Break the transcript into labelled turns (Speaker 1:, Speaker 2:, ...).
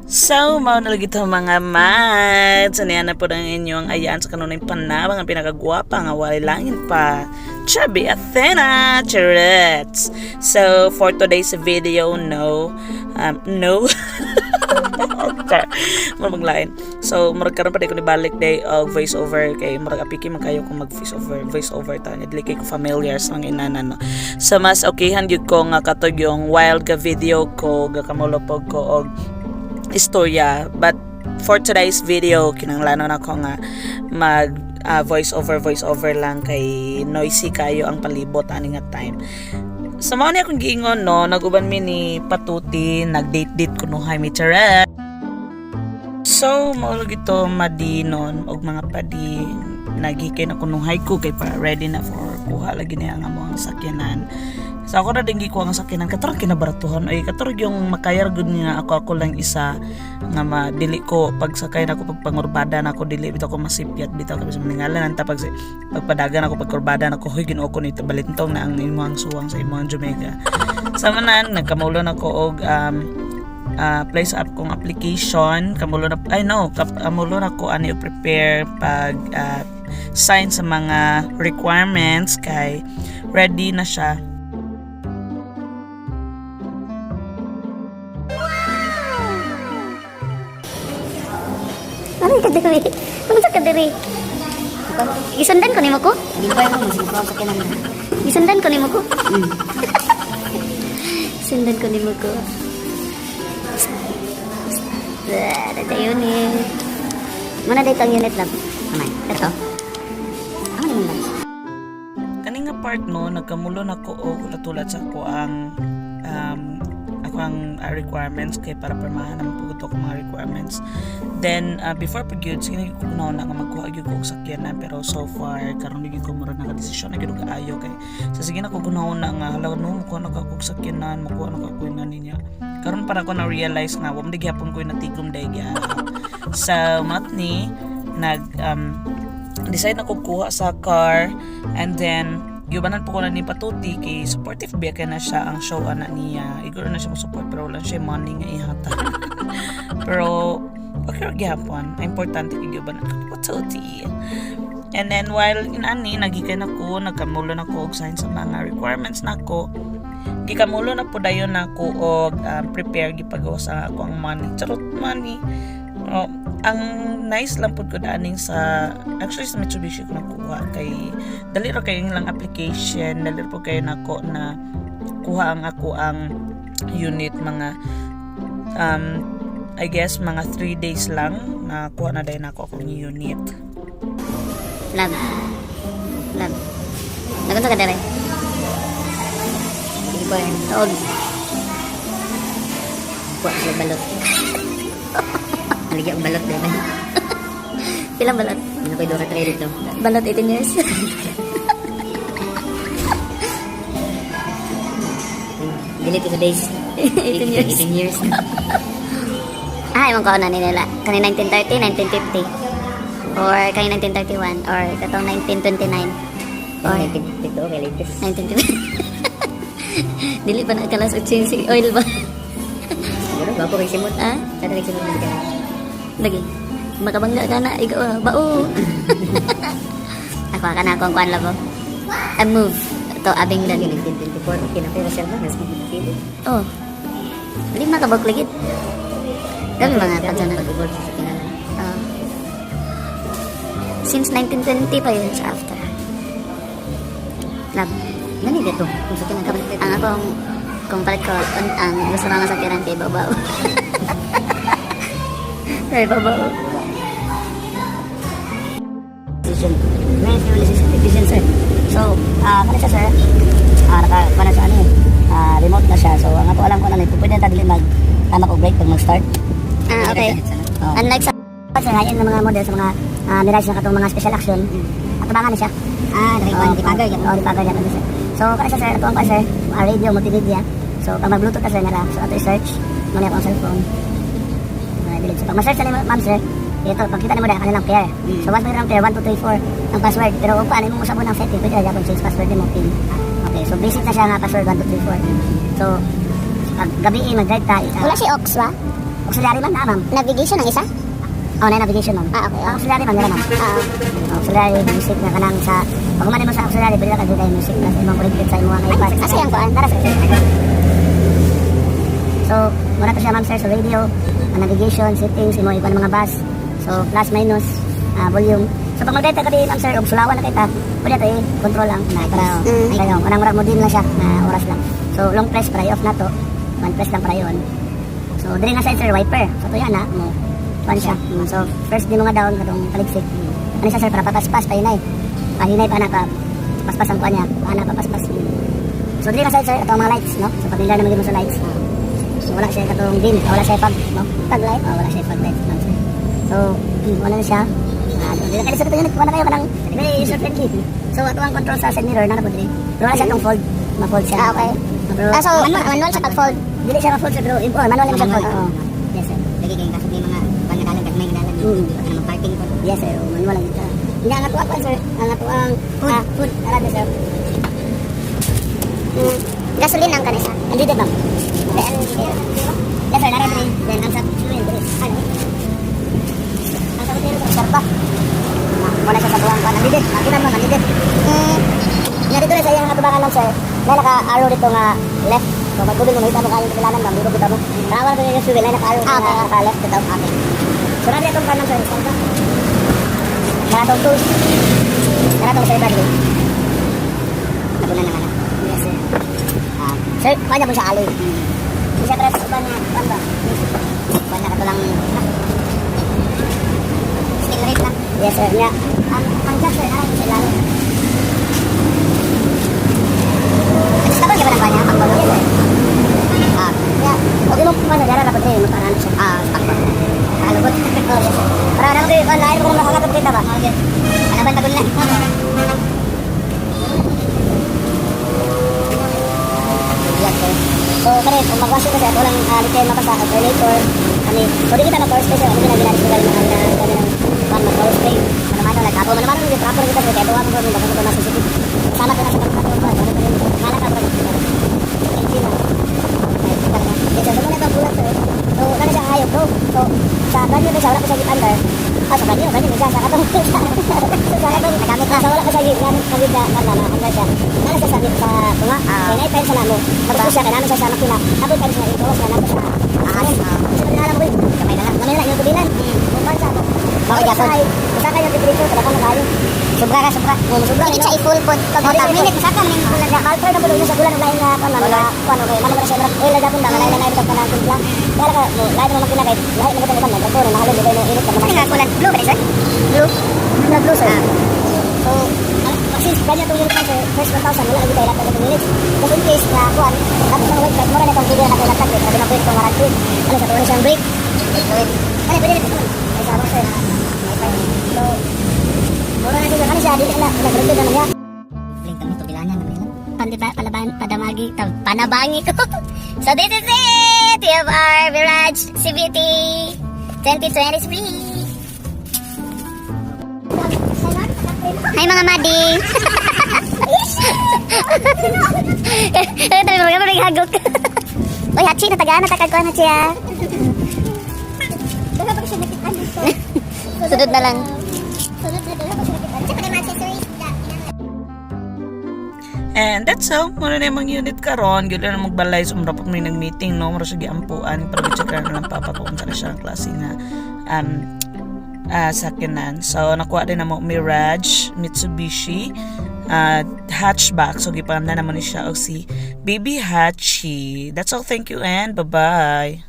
Speaker 1: So, mao na lagi ito mga mads. Aniyan na po ng inyong ayaan sa kanunay panabang ang pinakagwapa nga walay langit pa. Chubby Athena! Charets! So, for today's video, no. Maglain. So, maragkaroon pa di ko nibalik day of voiceover kay marag-apiki man kayo kung mag-voiceover ta. Nidili kayo familiar sa mga inanan, no. So, mas okayhan yun ko nga katog yung wild ga video ko, ga kamulopog ko og istorya. But for today's video, kinanglanon ako nga mag voiceover lang kay noisy kayo ang palibot ani nga time. Sa mga niya akong giingon, no, naguban mi ni Patuti, nag-date ko no hi mi Charet. So, maulog ito madinon og mga padi nagikay na ko nung haiku kay para ready na for kuha lagi niya ang mga sakyanan. So ako na din gikuha ang sakyanan katurog kinabaratuhan ay katurog yung makayar gud nga ako lang isa nga madili ko pagsakay na ako pagpangurbada na ako dili bitaw ko masipyat bitaw kami sa maningalan tapos pagpadagan ako pagkurbada na ako hoy Ginoo ko nito balintong na ang imong suwang sa imong Jamaica. Sa manan nagkamulon ako og place up kong application kamulon ako ani prepare pag sign sa mga requirements kay ready na siya.
Speaker 2: Ano ka diri? Ano ka diri? Isundan ko nimo ko?
Speaker 3: Di ba mo masig ko sa kinang.
Speaker 2: Isundan ko nimo ko? Sundan ko nimo ko. Ada unit. Mana dito ang unit lang? Amay. Ito. Ano yung lang?
Speaker 1: Kani nga part no nagkamulon ako og tulad sa ako ang requirements kay para permahan ang pugod ko mga requirements. Then before pag-yun sige ko na nga magkuha gyud ko og sakyanan pero so far karon gyud ko mura na desisyon na gyud kaayo kay sa sige na ko gunahon na nga hala no ko na ko og sakyanan makuha na ko na niya. Karon para ko na realize nga wa man gyapon ko natigom dayga. So matni nag decide na ko kuha sa car and then yubanan po ko na ni Patuti kay supportive ba kaya na siya ang show ana niya iguro na siya mo support pero wala siya money nga ihata pero okay gyapon importante kay yubanan ko Patuti. And then while inani nagikan ako nagkamulon ako og sign sa mga requirements nako gikamulo na po dayon nako og prepare gipagawa sa ako ang money ang nice lang po ko daning sa actually sa Mitsubishi ko nakuha kay dali ra kay lang application dali po kayo nako na kuha ang ako ang unit mga I guess mga 3 days lang na kuha na dayon ako akong unit.
Speaker 2: Lab. Nagunsa ka dere?
Speaker 3: Di ba yung
Speaker 2: Tuog.
Speaker 3: kuha sa balot. Aligya ang balot dito.
Speaker 2: Pilang balot?
Speaker 3: Ano ko'y dora tray dito?
Speaker 2: Balot 18 years.
Speaker 3: Dili to sa days.
Speaker 2: 18 years.
Speaker 3: 18 years.
Speaker 2: Imong kauna ni nila. Kani 1930, 1950. Or kani 1931 or katong 1929. Or
Speaker 3: 1952 okay latest.
Speaker 2: 1950. Dili pa na kalas 80 oil ba?
Speaker 3: Siguro ba po kay simot? Kada kay simot dito.
Speaker 2: Lagi. Makabangga ka na ikaw bao. Ako kana akong kuan labo. A move to abing lagi
Speaker 3: 1924 okay na pero siya ba mas pili.
Speaker 2: Oh. Dili makabagligid. Kami mga pagsana.
Speaker 3: Pag-evolve sa kinalan.
Speaker 2: Since 1920 pa yun sa after. Lab.
Speaker 3: Nani dito? Kung sa kinalan
Speaker 2: Ang akong kung palit ko ang gusto mga sakyanan kay babaw. Kay babaw.
Speaker 3: decision. May fuel decision sir.
Speaker 2: So, kani siya sir. Naka sa ano remote na siya. So, ang ako alam ko na pwede na dili mag tamak og brake pag mag-start. Okay. Unlike sa high-end na mga model sa mga Mirage na katong mga special action, atabangan na siya.
Speaker 3: Dipagger yan.
Speaker 2: Dipagger yan siya. So, kani siya sir, ito ang sir, radio, multimedia. So, pag mag-bluetooth ka sir nila, so ato i-search, muna akong cellphone. So, pag ma-search na ma'am sir, ito, pagkita ni mo dahil kanilang pair. So, once mayroong pair, 1, 2, 3, 4 ang password. Pero kung paano mo usap mo ng setting, pwede na kung change password mo, pin. Okay, so basic na siya nga password, 1, 2, 3, 4. So, pag gabi mag-drive ka,
Speaker 4: Wala si Ox ba?
Speaker 2: auxiliary man na, ma'am.
Speaker 3: Navigation ang isa?
Speaker 2: Oh, na navigation, ma'am.
Speaker 3: Okay.
Speaker 2: Auxiliary man na, ma'am. Auxiliary music na kanang sa pag mo sa auxiliary pwede ka dugay music na sa imong connected sa imong iPad.
Speaker 3: Asa yang kuan?
Speaker 2: Tara sir. So, muna to siya ma'am sir sa radio, navigation, settings, imong iba ng mga bus. So, plus minus volume. So, pag mag-data ka di ma'am sir, og sulawan na kita, pwede to control lang na para kayo. Anang murag mo din lang siya na oras lang. So, long press para i-off na to. One press lang para yun. So, dili na side sir wiper. So, to yan ha. Pan siya. So, first di mo nga down katong paligsik. Ano siya sir para papaspas pa hinay. Pahinay pa na pa paspas ang kanya. Paana papaspas. So, dili na side sir atong mga lights, no? So, pag-ilar na magiging mo sa lights. So, wala siya katong dim. Wala siya pag, no? Pag light. Wala siya pag light. No, sir. So, wala na siya. Dili na kayo sa ito yun. Wala kayo kanang very user friendly. So, ato ang control sa side mirror na po dili. Pero wala siya itong fold. Ma-fold siya.
Speaker 3: Okay.
Speaker 2: Pero,
Speaker 3: So, manual siya pag-fold.
Speaker 2: dili siya ma-fold sir. Pero, manual lang siya fold. Oo. Yes sir.
Speaker 3: Lagi kayong kaso may mga pangadalan kat may ganalan. Ano mga parking po.
Speaker 2: Yes sir, manual lang ito. Hindi ang ato ang sir, ang ato ang food, arabi sir.
Speaker 3: Gasolina ang kanisa.
Speaker 2: Hindi din ma'am.
Speaker 3: Then,
Speaker 2: Yes sir, narabi rin. Then ang sa fuel, ano? Ang sa hotel, sa sarpa. Wala siya sa buwang pa. Nandidit, makita mo, nandidit. Nga dito na sa iyang katubangan lang sir, na naka-arrow dito nga left. So magkubil mo, makita mo kayong kabilanan ma'am, dito kita mo. Kawan ko yung fuel, na naka-arrow nga naka-left dito. Okay. So nari itong kanang sir, sarpa. Naratong tools. Naratong sir, Bradley.
Speaker 3: nagunan naman ako.
Speaker 2: Yes, sir. Sir, kanya mo siya aloy. Siya press ba niya? Kuan ba?
Speaker 3: Kuan na katulang skill rate lang.
Speaker 2: Yes, sir. Niya. Ang jack, sir, ay, sila.
Speaker 3: Gusto ko gawin ang kanya pag bago.
Speaker 2: Yes, sir. Yeah. Okay mo pa sa dara dapat rin magparaan siya.
Speaker 3: Takbo.
Speaker 2: Kalubot. Oh, yes, sir. Para na kayo kan lain ko makakatap kita ba?
Speaker 3: Okay. Alaban tagulan.
Speaker 2: Yes, sir. So, kare kung magwasi kasi ato lang likay mapasa alternator. Ani, so di kita mag-power space, ano ginagawa natin kung kami ng mag-power space. Ano like ako man yung proper kita kaya tuwa ko ng bago na sensitive. Sama ka na sa kapatid ko, ano pa rin. Kala ka ba? Engine na. Yes, sir. So, muna itong bulat, sir. So, kaya siya ayok, no? So, sa banyo na siya, wala ko siya under. Sa banyo na siya, sa katong sa katong nagamit na. So, wala ko siya gamit kawid na under siya. Kala siya sa tunga. Kaya na-time sa namo. Tapos siya, kaya namin siya sa makina. Tapos time siya ito, kaya namin siya. Kasi pag nalang ko, kamay na lang yung tubilan. Kung pa siya,
Speaker 3: Bakit yapon?
Speaker 2: Basta kayo temperature, talaga na kayo.
Speaker 3: Sobra ka, sobra.
Speaker 2: Sobra,
Speaker 3: Hindi siya i-full pod. Pag
Speaker 2: Tag
Speaker 3: minute, masaka man yung
Speaker 2: Kulang na kalper na bulong sa bulan ng lain na kuno na kuno kay man na siya oil na dapon na lain na ito kana timpla. Kaya ka mo lain mo makina kay lain na kita na ko na mahalo dito na init na
Speaker 3: nga kulan. Blue ba sir?
Speaker 2: blue. Na blue sir. So, since kanya tong unit sir, first 1,000 wala lagi tayo lahat ng minutes. Just in case na kuan, dapat ng wait mo na itong video na tayo lahat eh. Sabi na pwede itong warranty. Ano sa tuwan siyang break? Ano pwede ito? Ay sa sir. So, mura na dito. Ano siya? Dito na. Nag-record naman niya.
Speaker 3: Link kami tubilanan namin.
Speaker 2: Palaban, padamagi, panabangi ko. So this is it! We have our Mirage CVT 2023.
Speaker 3: Hi mga madi.
Speaker 2: Tayo mo kami naghagok.
Speaker 3: Uy, hachi, natagaan na takag ko na siya. Sudod na lang.
Speaker 1: And that's all. Muna na yung mga unit karon. Gila na magbalay. Sumra pa may nag-meeting, no? Mara sige ampuan. Para check na lang papa kung saan siya ang klase na sakinan. So, nakuha din na mo Mirage, Mitsubishi, hatchback. So, gipan na naman siya o si Baby Hachi. That's all. Thank you and bye-bye.